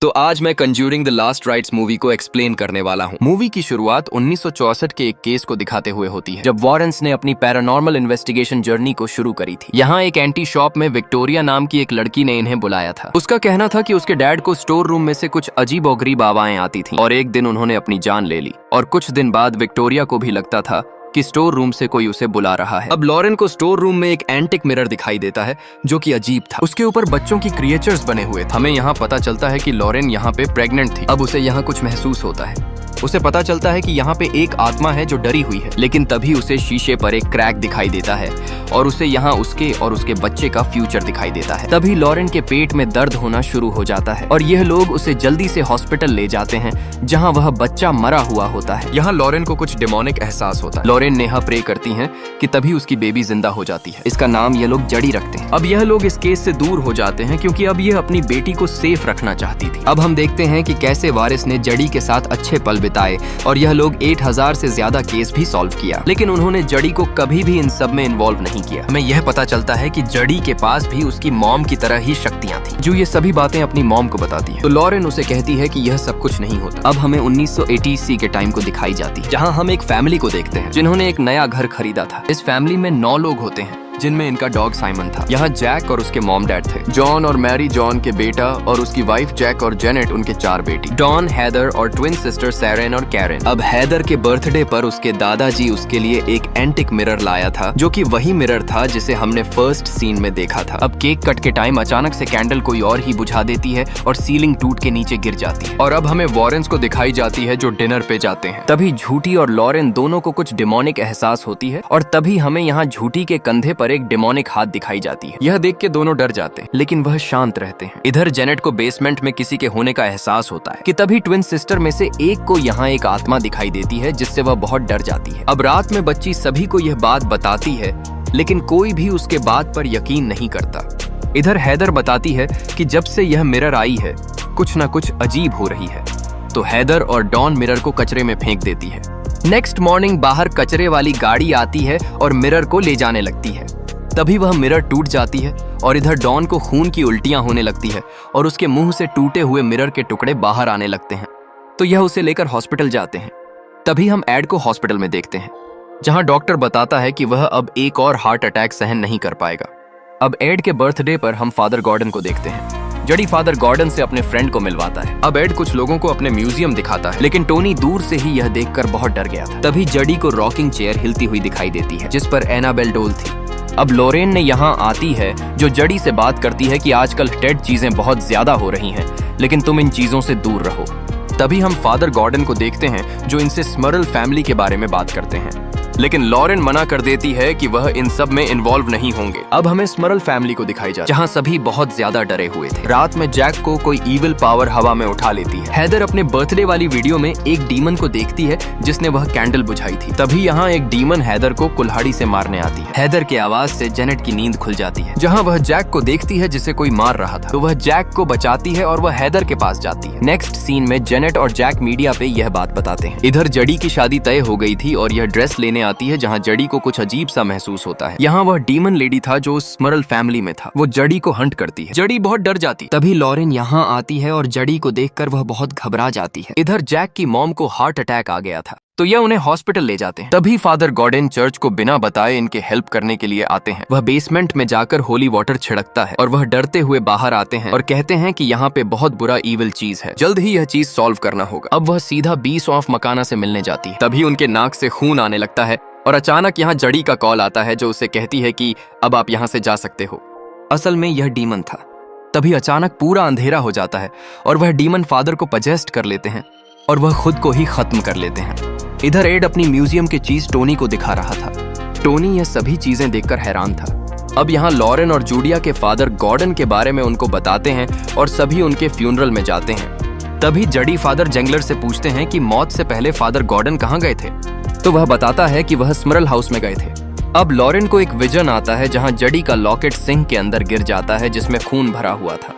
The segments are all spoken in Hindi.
तो आज मैं conjuring the last rites movie को एक्सप्लेन करने वाला हूँ। मूवी की शुरुआत 1964 के एक केस को दिखाते हुए होती है, जब वॉरेंस ने अपनी पैरानॉर्मल इन्वेस्टिगेशन जर्नी को शुरू करी थी। यहाँ एक एंटी शॉप में विक्टोरिया नाम की एक लड़की ने इन्हें बुलाया था। उसका कहना था कि उसके डैड को स्टोर रूम में से कुछ अजीबोगरीब आवाज़ें आती थी और एक दिन उन्होंने अपनी जान ले ली। और कुछ दिन बाद विक्टोरिया को भी लगता था कि स्टोर रूम से कोई उसे बुला रहा है। अब लॉरेन को स्टोर रूम में एक एंटिक मिरर दिखाई देता है जो कि अजीब था। उसके ऊपर बच्चों की क्रिएचर्स बने हुए थे। हमें यहाँ पता चलता है कि लॉरेन यहाँ पे प्रेग्नेंट थी। अब उसे यहाँ कुछ महसूस होता है। उसे पता चलता है कि यहाँ पे एक आत्मा है जो डरी हुई है, लेकिन तभी उसे शीशे पर एक क्रैक दिखाई देता है और उसे यहाँ उसके और उसके बच्चे का फ्यूचर दिखाई देता है। तभी लॉरेन के पेट में दर्द होना शुरू हो जाता है और यह लोग उसे जल्दी से हॉस्पिटल ले जाते हैं, जहाँ वह बच्चा मरा हुआ होता है। यहाँ लॉरेन को कुछ डिमोनिक एहसास होता है। लॉरेन नेहा प्रे करती हैं कि तभी उसकी बेबी जिंदा हो जाती है। इसका नाम ये लोग जड़ी रखते हैं। अब यह लोग इस केस से दूर हो जाते हैं क्योंकि अब यह अपनी बेटी को सेफ रखना चाहती थी। अब हम देखते हैं कि कैसे वारिस ने जड़ी के साथ अच्छे पल बिताए और यह लोग 8000 से ज्यादा केस भी सॉल्व किया, लेकिन उन्होंने जड़ी को कभी भी इन सब में इन्वॉल्व नहीं किया। हमें यह पता चलता है कि जड़ी के पास भी उसकी मॉम की तरह ही शक्तियां थी, जो ये सभी बातें अपनी मॉम को बताती है। तो लॉरेन उसे कहती है कि यह सब कुछ नहीं होता। अब हमें 1980 के टाइम को दिखाई जाती है, जहाँ हम एक फैमिली को देखते हैं जिन्होंने एक नया घर खरीदा था। इस फैमिली में 9 लोग होते हैं, जिनमें इनका डॉग साइमन था। यहाँ जैक और उसके मॉम डैड थे, जॉन और मैरी जॉन के बेटा और उसकी वाइफ जैक और जेनेट उनके 4 बेटी, डॉन, हेदर और ट्विन सिस्टर सैरेन और कैरेन। अब हेदर के बर्थडे पर उसके दादाजी उसके लिए एक एंटिक मिरर लाया था, जो कि वही मिरर था जिसे हमने फर्स्ट सीन में देखा था। अब केक कट के टाइम अचानक से कैंडल कोई और ही बुझा देती है और सीलिंग टूट के नीचे गिर जाती है। और अब हमें वॉरेंस को दिखाई जाती है जो डिनर पे जाते हैं। तभी झूठी और लॉरेन दोनों को कुछ डिमोनिक एहसास होती है और तभी हमें यहाँ झूठी के कंधे पर एक डिमोनिक हाथ दिखाई जाती है। यह देख के दोनों डर जाते हैं, लेकिन वह शांत रहते हैं। इधर जेनेट को बेसमेंट में किसी के होने का एहसास होता है कि तभी ट्विन सिस्टर में से एक को यहाँ एक आत्मा दिखाई देती है, जिससे वह बहुत डर जाती है। अब रात में बच्ची सभी को यह बात बताती है, लेकिन कोई भी उसके बात पर यकीन नहीं करता। इधर हैदर बताती है कि जब से यह मिरर आई है कुछ न कुछ अजीब हो रही है, तो हैदर और डॉन मिरर को कचरे में फेंक देती है। नेक्स्ट मॉर्निंग बाहर कचरे वाली गाड़ी आती है और मिरर को ले जाने लगती है। तभी वह मिरर टूट जाती है और इधर डॉन को खून की उल्टियां होने लगती है और उसके मुंह से टूटे हुए मिरर के टुकड़े बाहर आने लगते हैं। तो यह उसे लेकर हॉस्पिटल जाते हैं। तभी हम एड को हॉस्पिटल में देखते हैं, जहां डॉक्टर बताता है कि वह अब एक और हार्ट अटैक सहन नहीं कर पाएगा। अब एड के बर्थडे पर हम फादर गॉर्डन को देखते हैं। जड़ी फादर गॉर्डन से अपने फ्रेंड को मिलवाता है। अब एड कुछ लोगों को अपने म्यूजियम दिखाता है, लेकिन टोनी दूर से ही यह देखकर बहुत डर गया था। तभी जड़ी को रॉकिंग चेयर हिलती हुई दिखाई देती है, जिस पर एनाबेल डोल थी। अब लॉरेन ने यहाँ आती है, जो जड़ी से बात करती है कि आजकल डेड चीजें बहुत ज्यादा हो रही हैं, लेकिन तुम इन चीजों से दूर रहो। तभी हम फादर गॉर्डन को देखते हैं, जो इनसे स्मरल फैमिली के बारे में बात करते हैं, लेकिन लॉरेन मना कर देती है कि वह इन सब में इन्वॉल्व नहीं होंगे। अब हमें स्मरल फैमिली को दिखाई जाती है, जहाँ सभी बहुत ज्यादा डरे हुए थे। रात में जैक को कोई इविल पावर हवा में उठा लेती है। हैदर अपने बर्थडे वाली वीडियो में एक डीमन को देखती है, जिसने वह कैंडल बुझाई थी। तभी यहाँ एक डीमन हैदर को कुल्हाड़ी से मारने आती है। हैदर की आवाज से जेनेट की नींद खुल जाती है। जहाँ वह जैक को देखती है जिसे कोई मार रहा था, तो वह जैक को बचाती है और वह हैदर के पास जाती है। नेक्स्ट सीन में जेनेट और जैक मीडिया पे यह बात बताते हैं। इधर जड़ी की शादी तय हो गई थी और यह ड्रेस लेने आती है, जहाँ जड़ी को कुछ अजीब सा महसूस होता है। यहाँ वह डीमन लेडी था जो स्मरल फैमिली में था। वो जड़ी को हंट करती है। जड़ी बहुत डर जाती। तभी लॉरेन यहाँ आती है और जड़ी को देखकर वह बहुत घबरा जाती है। इधर जैक की मॉम को हार्ट अटैक आ गया था, तो यह उन्हें हॉस्पिटल ले जाते हैं। तभी फादर गॉर्डन चर्च को बिना बताए इनके हेल्प करने के लिए आते हैं। वह बेसमेंट में जाकर होली वाटर छिड़कता है और वह डरते हुए बाहर आते हैं और कहते हैं कि यहाँ पे बहुत बुरा इविल चीज है, जल्द ही यह चीज सॉल्व करना होगा। अब वह सीधा बीस ऑफ मकाना से मिलने जाती है। तभी उनके नाक से खून आने लगता है और अचानक यहाँ जड़ी का कॉल आता है, जो उसे कहती है कि अब आप यहाँ से जा सकते हो। असल में यह डीमन था। तभी अचानक पूरा अंधेरा हो जाता है और वह डीमन फादर को पजेस्ट कर लेते हैं और वह खुद को ही खत्म कर लेते हैं। इधर एड अपनी म्यूजियम की चीज टोनी को दिखा रहा था। टोनी यह सभी चीजें देखकर हैरान था। अब यहाँ लॉरेन और जूडिया के फादर गॉर्डन के बारे में उनको बताते हैं और सभी उनके फ्यूनरल में जाते हैं। तभी जड़ी फादर जेंगलर से पूछते हैं कि मौत से पहले फादर गॉर्डन कहाँ गए थे, तो वह बताता है कि वह स्मरल हाउस में गए थे। अब लॉरेन को एक विजन आता है, जहाँ जड़ी का लॉकेट सिंक के अंदर गिर जाता है, जिसमें खून भरा हुआ था।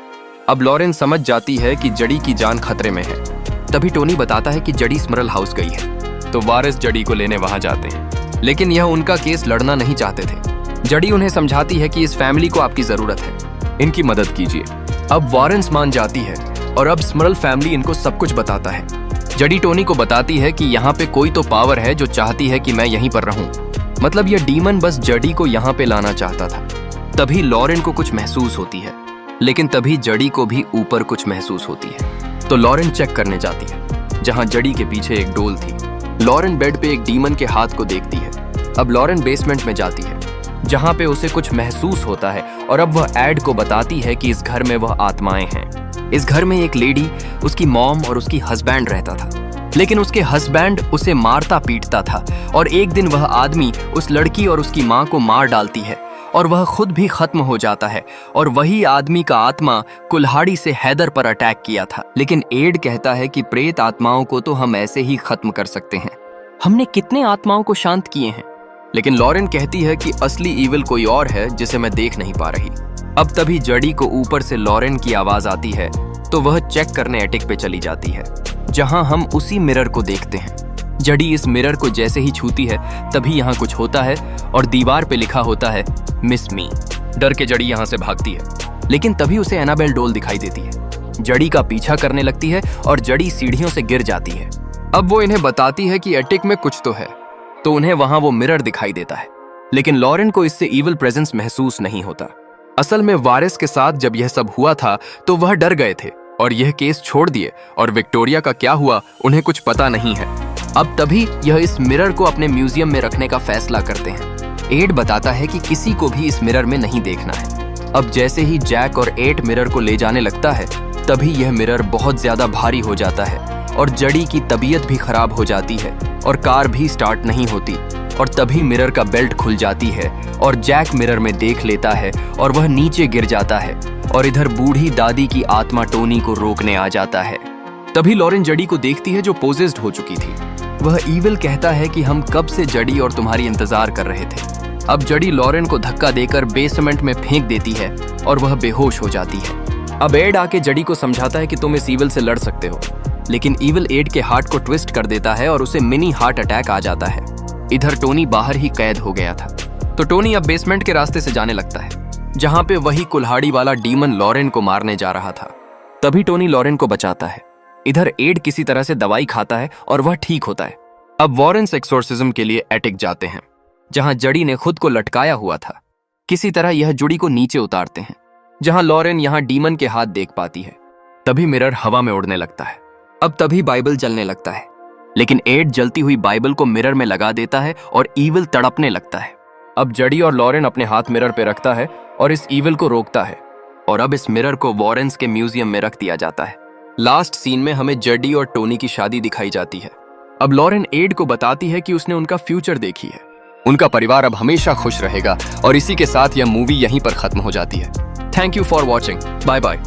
अब लॉरेन समझ जाती है कि जड़ी की जान खतरे में है। तभी टोनी बताता है कि जड़ी स्मरल हाउस गई है, तो वारिस जड़ी को लेने वहां जाते हैं, लेकिन यह उनका केस लड़ना नहीं चाहते थे। जड़ी उन्हें समझाती है कि इस फैमिली को आपकी जरूरत है, इनकी मदद कीजिए। अब वारेंस मान जाती है और अब स्मरल फैमिली इनको सब कुछ बताता है। जडी टोनी को बताती है कि यहाँ पे कोई तो पावर है जो चाहती है कि मैं यहीं पर रहूं। मतलब यह डीमन बस जडी को यहाँ पे लाना चाहता था। तभी लॉरेन को कुछ महसूस होती है, लेकिन तभी जडी को भी ऊपर कुछ महसूस होती है। तो लॉरेन चेक करने जाती है, जहाँ जडी के पीछे एक डोल थी। लॉरेन बेड पे एक डीमन के हाथ को देखती है। अब लॉरेन बेसमेंट में जाती है, जहाँ पे उसे कुछ महसूस होता है और अब वह एड को बताती है कि इस घर में वह आत्माएं हैं। इस घर में एक लेडी, उसकी मॉम और उसकी हस्बैंड रहता था, लेकिन उसके हस्बैंड उसे मारता पीटता था और एक दिन वह आदमी उस लड़की और उसकी माँ को मार डालती है और वह खुद भी खत्म हो जाता है और वही आदमी का आत्मा कुल्हाड़ी से हैदर पर अटैक किया था। लेकिन एड कहता है कि प्रेत आत्माओं को तो हम ऐसे ही खत्म कर सकते हैं, हमने कितने आत्माओं को शांत किए हैं। लेकिन लॉरेन कहती है कि असली ईविल कोई और है जिसे मैं देख नहीं पा रही। अब तभी जडी को ऊपर से लॉरेन की आवाज आती है, तो वह चेक करने एटिक पे चली जाती है, जहां हम उसी मिरर को देखते हैं। जडी इस मिरर को जैसे ही छूती है तभी यहाँ कुछ होता है और दीवार पे लिखा होता है मिस मी। डर के जडी यहाँ से भागती है, लेकिन तभी उसे एनाबेल डोल दिखाई देती है। जडी का पीछा करने लगती है और जडी सीढ़ियों से गिर जाती है। अब वो इन्हें बताती है कि एटिक में कुछ तो है, तो उन्हें वहां वो मिरर दिखाई देता है। लेकिन लॉरेन को इससे ईविल प्रेजेंस महसूस नहीं होता। असल में वारिस के साथ जब यह सब हुआ था तो वह डर गए थे और यह केस छोड़ दिए, और विक्टोरिया का क्या हुआ उन्हें कुछ पता नहीं है। अब तभी यह इस मिरर को अपने म्यूजियम में रखने का फैसला करते हैं। एड बताता है कि किसी को भी इस मिरर में नहीं देखना है। अब जैसे ही जैक और एट मिरर को ले जाने लगता है, तभी यह मिरर बहुत ज्यादा भारी हो जाता है और जडी की तबीयत भी खराब हो जाती है और कार भी स्टार्ट नहीं होती। और तभी मिरर का बेल्ट खुल जाती है और जैक मिरर में देख लेता है और वह नीचे गिर जाता है और इधर बूढ़ी दादी की आत्मा टोनी को रोकने आ जाता है। तभी लॉरेन जडी को देखती है जो पोजेस्ड हो चुकी थी। वह ईविल कहता है कि हम कब से जडी और तुम्हारी इंतजार कर रहे थे। अब जडी लॉरेन को धक्का देकर बेसमेंट में फेंक देती है और वह बेहोश हो जाती है। अब एड आके जडी को समझाता है कि तुम इस ईविल से लड़ सकते हो, लेकिन ईविल एड के हार्ट को ट्विस्ट कर देता है और उसे मिनी हार्ट अटैक आ जाता है। इधर टोनी बाहर ही कैद हो गया था, तो टोनी अब बेसमेंट के रास्ते से जाने लगता है, जहां पे वही कुल्हाड़ी वाला डीमन लॉरेन को मारने जा रहा था। तभी टोनी लॉरेन को बचाता है। इधर एड किसी तरह से दवाई खाता है और वह ठीक होता है। अब वॉरेन्स एक्सोर्सिज्म के लिए एटिक जाते हैं, जहां जडी ने खुद को लटकाया हुआ था। किसी तरह यह जुड़ी को नीचे उतारते हैं, जहां लॉरेन यहां डीमन के हाथ देख पाती है। तभी मिरर हवा में उड़ने लगता है। अब तभी बाइबल जलने लगता है, लेकिन एड जलती हुई बाइबल को मिरर में लगा देता है और ईविल तड़पने लगता है। अब जडी और लॉरेन अपने हाथ मिरर पे रखता है और इस ईविल को रोकता है, और अब इस मिरर को वॉरेन्स के म्यूजियम में रख दिया जाता है। लास्ट सीन में हमें जडी और टोनी की शादी दिखाई जाती है। अब लॉरेन एड को बताती है कि उसने उनका फ्यूचर देखी है, उनका परिवार अब हमेशा खुश रहेगा, और इसी के साथ यह मूवी यहीं पर खत्म हो जाती है। Thank you for watching. Bye bye.